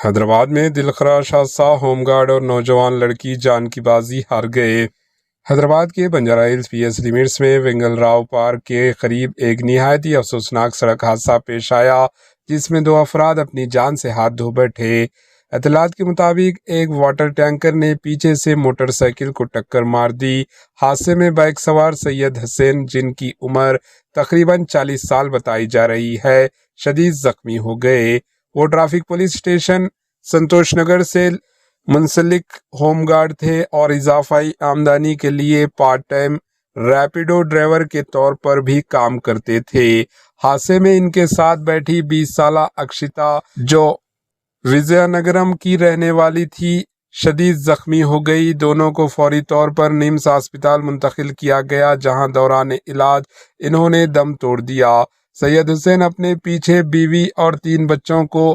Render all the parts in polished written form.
حیدرآباد میں دلخراش حادثہ، home guard اور نوجوان لڑکی جان کی بازی ہار گئے۔ حیدرآباد کے Banjara Hills P S limits میں وینگل راؤ پارک کے قریب ایک نہایت افسوسناک سڑک حادثہ پیش آیا جس میں 2 افراد اپنی جان سے ہاتھ دھو بیٹھے۔ اطلاعات کے مطابق ایک واٹر ٹینکر نے پیچھے سے موٹر سائیکل کو ٹکر مار دی۔ حادثے میں بائک سوار سید حسین، جن کی عمر تقریباً 40 سال بتائی جا رہی ہے، شدید زخمی ہو گئے۔ وہ ٹریفک پولیس اسٹیشن سنتوش نگر سے منسلک ہوم گارڈ تھے اور اضافی آمدنی کے لیے پارٹ ٹائم ریپیڈو ڈرائیور کے طور پر بھی کام کرتے تھے۔ حادثے میں ان کے ساتھ بیٹھی 20 سالہ اکشتا، جو وجے نگرم کی رہنے والی تھی، شدید زخمی ہو گئی۔ دونوں کو فوری طور پر نیمس ہسپتال منتقل کیا گیا، جہاں دوران علاج انہوں نے دم توڑ دیا۔ سید حسین اپنے پیچھے بیوی اور 3 بچوں کو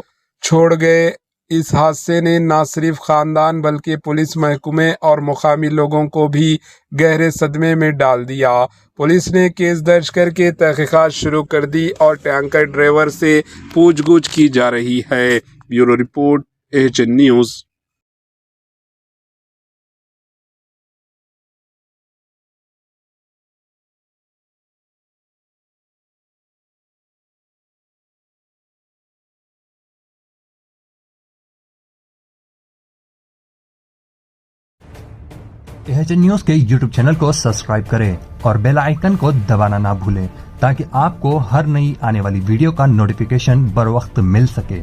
چھوڑ گئے۔ اس حادثے نے نہ صرف خاندان بلکہ پولیس محکمے اور مقامی لوگوں کو بھی گہرے صدمے میں ڈال دیا۔ پولیس نے کیس درج کر کے تحقیقات شروع کر دی اور ٹینکر ڈرائیور سے پوچھ گچھ کی جا رہی ہے۔ Bureau report, AHN news. AHN news کے YouTube چینل کو سبسکرائب کریں اور بیل آئیکن کو دبانا نہ بھولیں تاکہ آپ کو ہر نئی آنے والی ویڈیو کا نوٹیفیکیشن بر وقت مل سکے۔